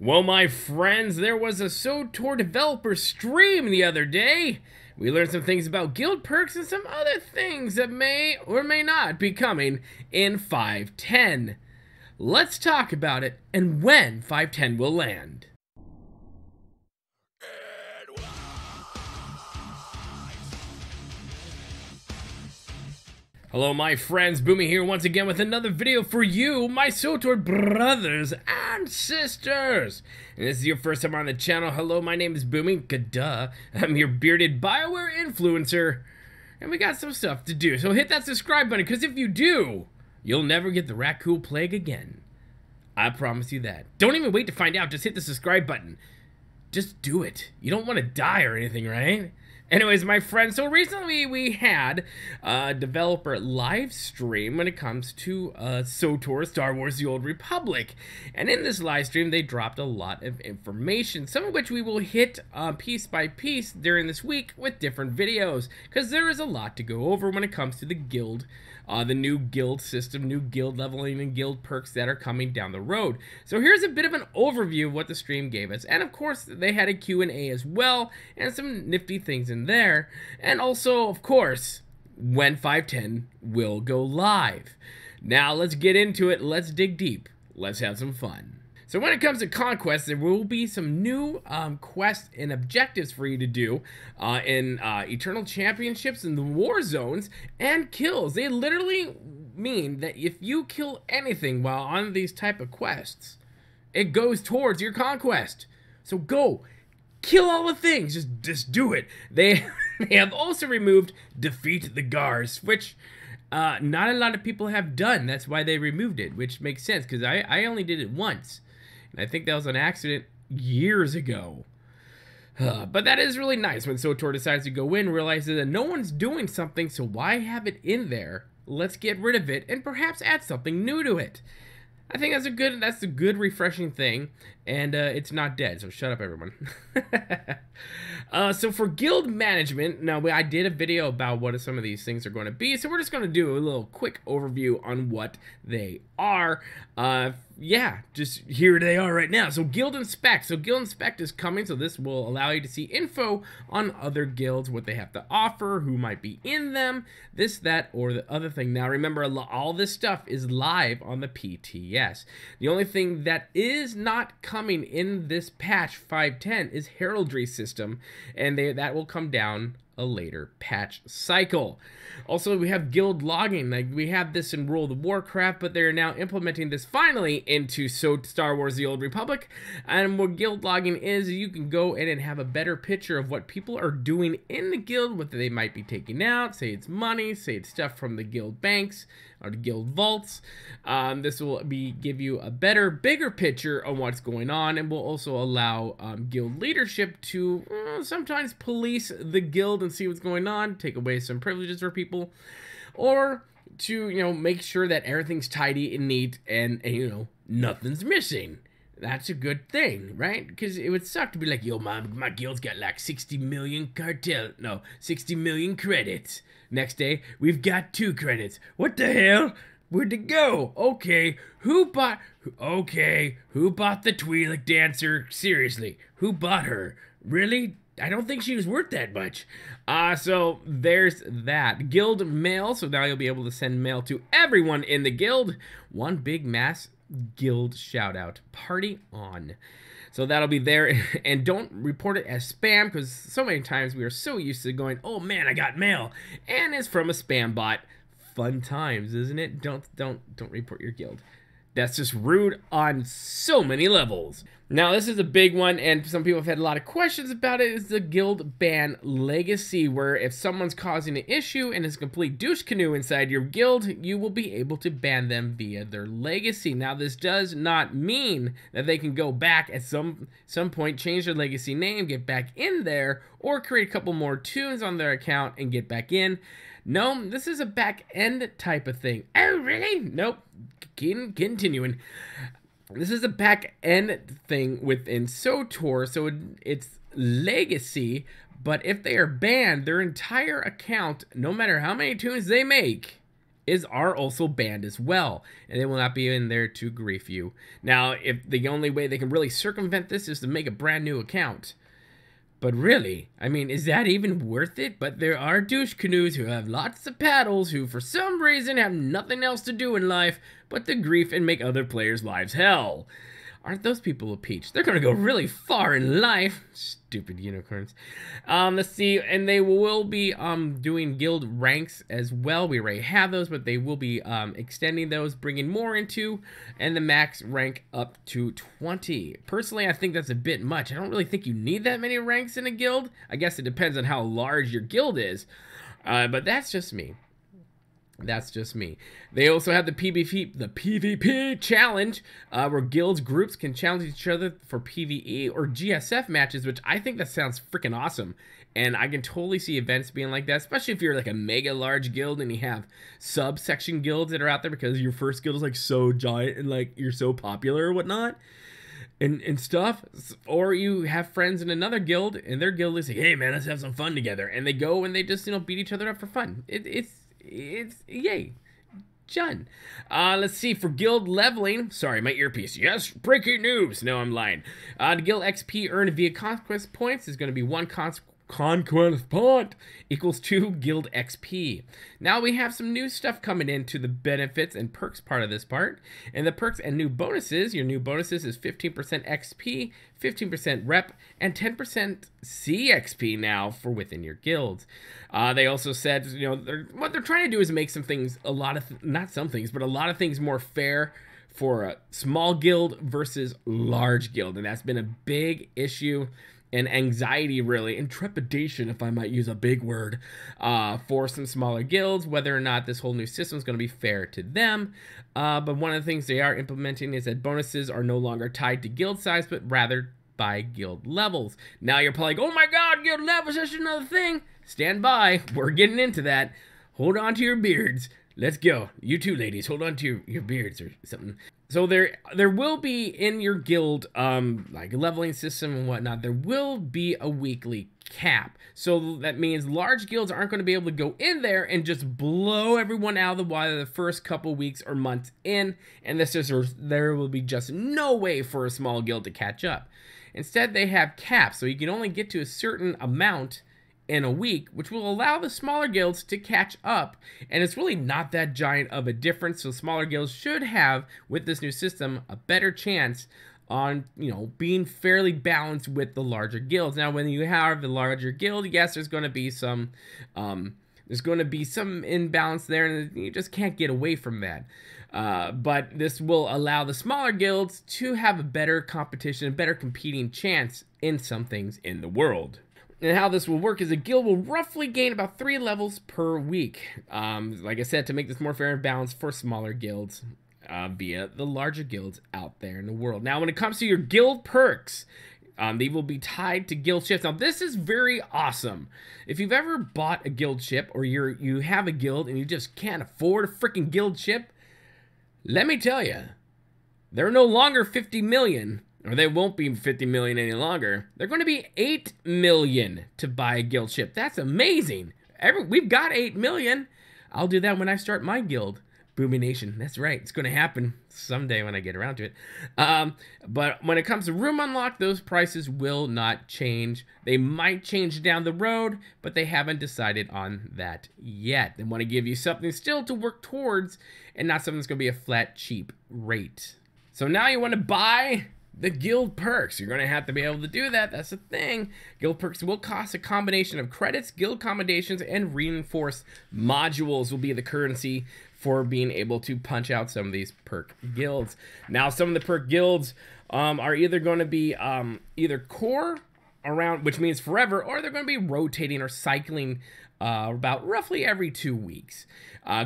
Well, my friends, there was a Swtor developer stream the other day. We learned some things about guild perks and some other things that may or may not be coming in 5.10. Let's talk about it and when 5.10 will land. Hello my friends, Boomy here once again with another video for you, my Swtor brothers and sisters. And this is your first time on the channel, hello, my name is Boomy, duh. I'm your bearded Bioware influencer. And we got some stuff to do, so hit that subscribe button, because if you do, you'll never get the raccoon plague again. I promise you that. Don't even wait to find out, just hit the subscribe button. Just do it. You don't want to die or anything, right? Anyways, my friends, so recently we had a developer live stream when it comes to Swtor, Star Wars The Old Republic. And in this live stream, they dropped a lot of information, some of which we will hit piece by piece during this week with different videos, because there is a lot to go over when it comes to the guild, the new guild system, new guild leveling, and guild perks that are coming down the road. So here's a bit of an overview of what the stream gave us. And of course, they had a Q&A as well, and some nifty things in there. And also, of course, when 5.10 will go live. Now, let's get into it. Let's dig deep. Let's have some fun. So when it comes to conquests, there will be some new quests and objectives for you to do in Eternal Championships in the war zones and kills. They literally mean that if you kill anything while on these type of quests, it goes towards your conquest. So go, kill all the things, just do it. They have also removed Defeat the Guards, which not a lot of people have done. That's why they removed it, which makes sense, because I only did it once. And I think that was an accident years ago. But that is really nice when Swtor decides to go in, realizes that no one's doing something, so why have it in there? Let's get rid of it and perhaps add something new to it. I think that's a good refreshing thing, and it's not dead, so shut up everyone. So for guild management, now I did a video about what some of these things are going to be, so we're just going to do a little quick overview on what they are. Yeah, just here they are right now. So Guild Inspect. So Guild Inspect is coming, so this will allow you to see info on other guilds, what they have to offer, who might be in them, this, that, or the other thing. Now remember, all this stuff is live on the PTS. The only thing that is not coming in this patch 5.10 is heraldry system, and that will come down a later patch cycle. Also, we have guild logging. Like, we have this in World of Warcraft, but they're now implementing this finally into Star Wars The Old Republic. And what guild logging is, you can go in and have a better picture of what people are doing in the guild, what they might be taking out. Say it's money, say it's stuff from the guild banks or the guild vaults. This will give you a better, bigger picture of what's going on, and will also allow guild leadership to sometimes police the guild and see what's going on, take away some privileges for people, or to, make sure that everything's tidy and neat and nothing's missing. That's a good thing, right? Because it would suck to be like, yo, my guild's got like 60 million 60 million credits. Next day, we've got 2 credits. What the hell? Where'd it go? Okay, who bought the Twi'lek dancer? Seriously, who bought her? Really? I don't think she was worth that much. So there's that. Guild mail, so now you'll be able to send mail to everyone in the guild. One big mass guild shout out. Party on. So that'll be there, and don't report it as spam, because so many times we are so used to going, oh man, I got mail, and it's from a spam bot. Fun times, isn't it? Don't report your guild. That's just rude on so many levels. Now, this is a big one, and some people have had a lot of questions about it, is the guild ban legacy, where if someone's causing an issue and is a complete douche canoe inside your guild, you will be able to ban them via their legacy. Now, this does not mean that they can go back at some point, change their legacy name, get back in there, or create a couple more tunes on their account and get back in. No, this is a back-end type of thing. Oh, really? Nope. Continuing. This is a back-end thing within Swtor, so it's legacy, but if they are banned, their entire account, no matter how many tunes they make, are also banned as well, and they will not be in there to grief you. Now, if the only way they can really circumvent this is to make a brand new account. But really, I mean, is that even worth it? But there are douche canoes who have lots of paddles who for some reason have nothing else to do in life but to grief and make other players' lives hell. Aren't those people a peach? They're gonna go really far in life. Stupid unicorns. Let's see, and they will be doing guild ranks as well. We already have those, but they will be extending those, bringing more into, and the max rank up to 20. Personally, I think that's a bit much. I don't really think you need that many ranks in a guild. I guess it depends on how large your guild is, but that's just me. That's just me. They also have the PvP challenge, where guilds groups can challenge each other for PvE or GSF matches, which I think that sounds freaking awesome. And I can totally see events being like that, especially if you're like a mega large guild and you have subsection guilds that are out there because your first guild is like so giant and like you're so popular or whatnot. And stuff, or you have friends in another guild and their guild is like, hey man, let's have some fun together, and they go and they just, you know, beat each other up for fun. It's yay, John. Let's see, for guild leveling, sorry, my earpiece, yes, breaking news, no, I'm lying. The guild XP earned via conquest points is going to be 1 conquest point equals 2 guild XP. Now we have some new stuff coming into the benefits and perks part of this part. And the perks and new bonuses, your new bonuses is 15% XP, 15% rep, and 10% CXP now for within your guilds. They also said, you know, what they're trying to do is make some things, a lot of things more fair for a small guild versus large guild. And that's been a big issue and anxiety, really, and trepidation, if I might use a big word, for some smaller guilds, whether or not this whole new system is going to be fair to them. But one of the things they are implementing is that bonuses are no longer tied to guild size, but rather by guild levels. Now you're probably like, oh my god, guild levels, that's another thing. Stand by, we're getting into that. Hold on to your beards. Let's go. You too, ladies, hold on to your beards or something. So there will be in your guild, like a leveling system and whatnot, there will be a weekly cap. So that means large guilds aren't going to be able to go in there and just blow everyone out of the water the first couple weeks or months in, and there will be just no way for a small guild to catch up. Instead, they have caps, so you can only get to a certain amount in a week, which will allow the smaller guilds to catch up, and it's really not that giant of a difference. So smaller guilds should have, with this new system, a better chance on, you know, being fairly balanced with the larger guilds. Now, when you have the larger guild, yes, there's going to be some imbalance there, and you just can't get away from that. But this will allow the smaller guilds to have a better competition, a better competing chance in some things in the world. And how this will work is a guild will roughly gain about 3 levels per week. Like I said, to make this more fair and balanced for smaller guilds via the larger guilds out there in the world. Now, when it comes to your guild perks, they will be tied to guild ships. Now, this is very awesome. If you've ever bought a guild ship, or you have a guild and you just can't afford a freaking guild ship, let me tell you, they're no longer 50 million. Or they won't be 50 million any longer. They're going to be 8 million to buy a guild ship. That's amazing. We've got 8 million. I'll do that when I start my guild. Boomy Nation. That's right. It's going to happen someday when I get around to it. But when it comes to room unlock, those prices will not change. They might change down the road, but they haven't decided on that yet. They want to give you something still to work towards and not something that's going to be a flat, cheap rate. So now you want to buy the guild perks. You're going to have to be able to do that. That's the thing. Guild perks will cost a combination of credits, guild commendations, and reinforced modules will be the currency for being able to punch out some of these perk guilds. Now, some of the perk guilds are either going to be either core around, which means forever, or they're going to be rotating or cycling about roughly every 2 weeks.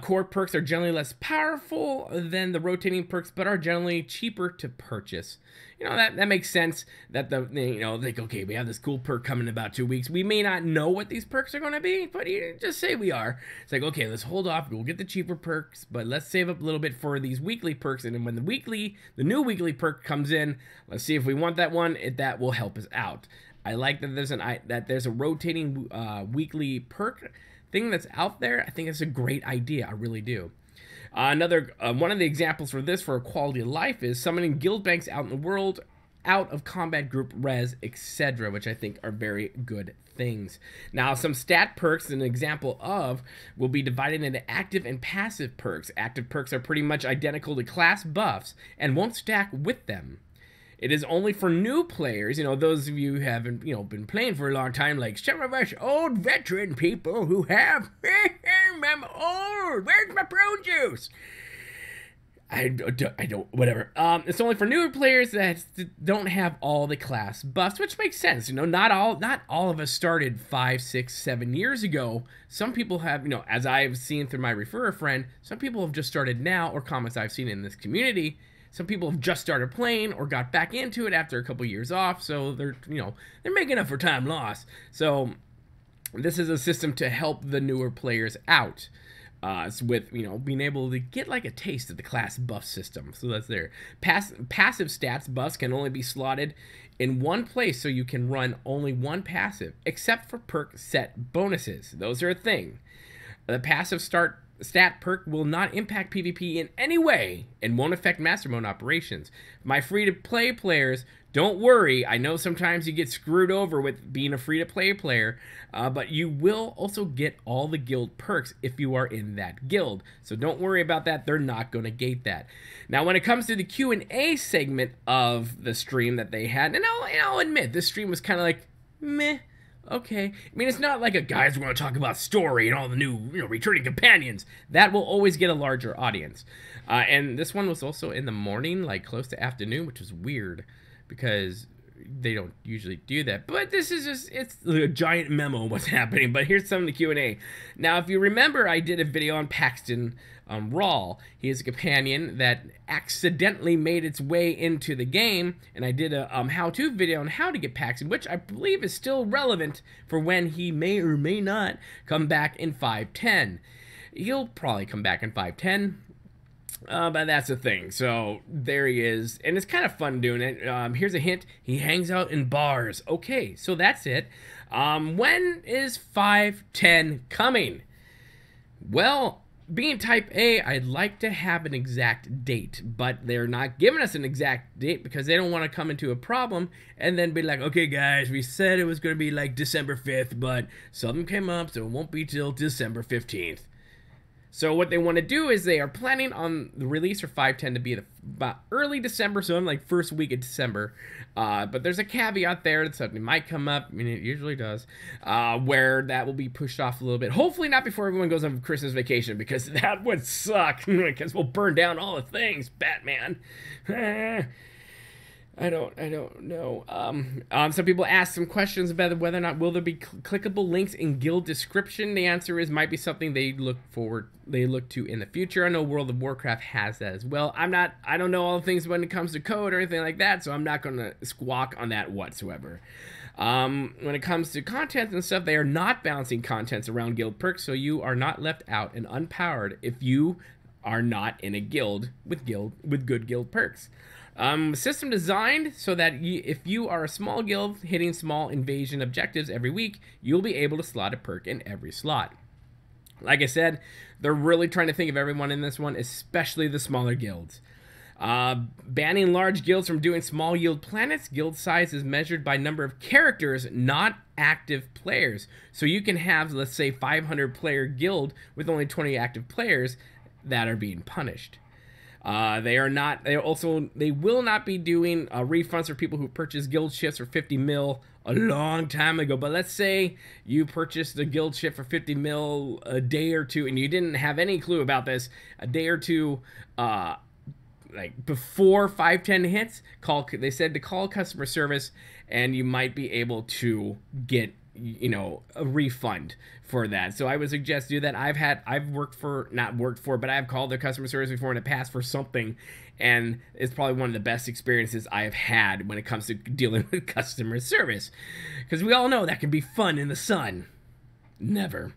Core perks are generally less powerful than the rotating perks, but are generally cheaper to purchase. You know, that makes sense that like, okay, we have this cool perk coming in about 2 weeks. We may not know what these perks are going to be, but you just say we are. It's like, okay, let's hold off. We'll get the cheaper perks, but let's save up a little bit for these weekly perks. And then when the new weekly perk comes in, let's see if we want that one. That will help us out. I like that there's a rotating weekly perk thing that's out there. I think it's a great idea. I really do. Another one of the examples for this for quality of life is summoning guild banks out in the world, out of combat group res, etc., which I think are very good things. Now, some stat perks, an example of, will be divided into active and passive perks. Active perks are pretty much identical to class buffs and won't stack with them. It is only for new players, those of you who haven't, been playing for a long time, like some of us old veteran people who have, I'm old, where's my prune juice? I don't, whatever. It's only for newer players that don't have all the class buffs, which makes sense. Not all of us started 5, 6, 7 years ago. Some people have, as I've seen through my referrer friend, some people have just started now, or comments I've seen in this community. Some people have just started playing or got back into it after a couple years off, so they're making up for time lost. So this is a system to help the newer players out. With being able to get like a taste of the class buff system. So that's there. Passive stats buffs can only be slotted in one place, so you can run only one passive, except for perk set bonuses. Those are a thing. The passive stat perk will not impact PvP in any way and won't affect Master Mode operations. My free-to-play players, don't worry. I know sometimes you get screwed over with being a free-to-play player, but you will also get all the guild perks if you are in that guild. So don't worry about that. They're not going to gate that. Now, when it comes to the Q&A segment of the stream that they had, and I'll admit, this stream was kind of like, meh. Okay. I mean, it's not like guys, we're going to talk about story and all the new, returning companions. That will always get a larger audience. And this one was also in the morning, like close to afternoon, which was weird because they don't usually do that. But this is just, it's a giant memo what's happening. But here's some of the Q&A. Now, if you remember, I did a video on Paxton Rawl. He is a companion that accidentally made its way into the game, and I did a how-to video on how to get Paxton, which I believe is still relevant for when he may or may not come back in 5.10. He'll probably come back in 5.10. But that's the thing. So there he is, and it's kind of fun doing it. Here's a hint: he hangs out in bars. Okay, so that's it. When is 5.10 coming? Well, being Type A, I'd like to have an exact date, but they're not giving us an exact date because they don't want to come into a problem and then be like, okay guys, we said it was going to be like December 5th, but something came up, so it won't be till December 15th. So what they want to do is they are planning on the release for 5.10 to be about early December, so in like first week of December. But there's a caveat there that something might come up, I mean it usually does, where that will be pushed off a little bit. Hopefully not before everyone goes on Christmas vacation, because that would suck, because we'll burn down all the things, Batman. I don't know. Some people ask some questions about whether or not will there be clickable links in guild description. The answer is might be something they look to in the future. I know World of Warcraft has that as well. I don't know all the things when it comes to code or anything like that, so I'm not going to squawk on that whatsoever. When it comes to content and stuff, they are not balancing contents around guild perks, so you are not left out and unpowered if you are not in a guild with good guild perks. System designed so that if you are a small guild hitting small invasion objectives every week, you'll be able to slot a perk in every slot. Like I said, they're really trying to think of everyone in this one, especially the smaller guilds. Banning large guilds from doing small yield planets. Guild size is measured by number of characters, not active players. So you can have, let's say, 500 player guild with only 20 active players that are being punished. They will not be doing refunds for people who purchased guild shifts for 50 mil a long time ago. But let's say you purchased a guild shift for 50 mil a day or two, and you didn't have any clue about this a day or two, like before 5.10 hits. They said to call customer service, and you might be able to get a refund for that. So I would suggest do that. But I've called their customer service before in the past for something, and it's probably one of the best experiences I have had when it comes to dealing with customer service, because we all know that can be fun in the sun. Never.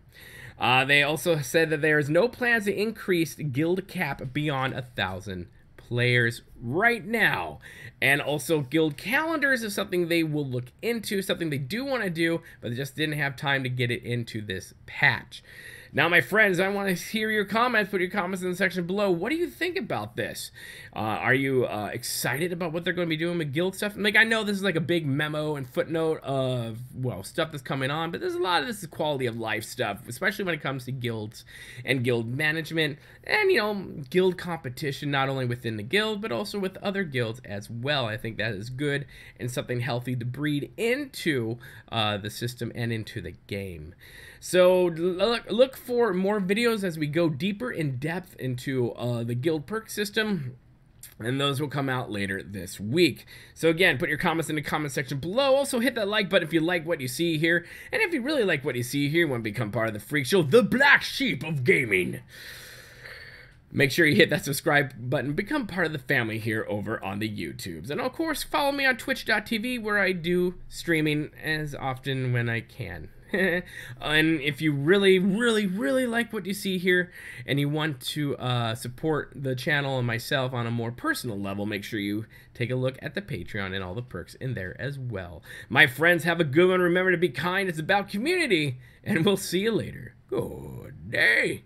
They also said that there is no plans to increase the guild cap beyond 1,000 players right now. And also guild calendars is something they will look into, something they do want to do, but they just didn't have time to get it into this patch. Now, my friends, I want to hear your comments. Put your comments in the section below. What do you think about this? Are you excited about what they're going to be doing with guild stuff? Like, I know this is like a big memo and footnote of, well, stuff that's coming on, but there's a lot of this quality of life stuff, especially when it comes to guilds and guild management and, you know, guild competition, not only within the guild, but also with other guilds as well. I think that is good and something healthy to breed into the system and into the game. So look for more videos as we go deeper in depth into the guild perk system, and those will come out later this week. So again, put your comments in the comment section below. Also hit that like button if you like what you see here, and if you really like what you see here, you want to become part of the Freak Show, the black sheep of gaming, make sure you hit that subscribe button, become part of the family here over on the YouTubes. And of course, follow me on twitch.tv, where I do streaming as often when I can. And if you really like what you see here and you want to support the channel and myself on a more personal level, make sure you take a look at the Patreon and all the perks in there as well. My friends, have a good one. Remember to be kind. It's about community, and we'll see you later. Good day.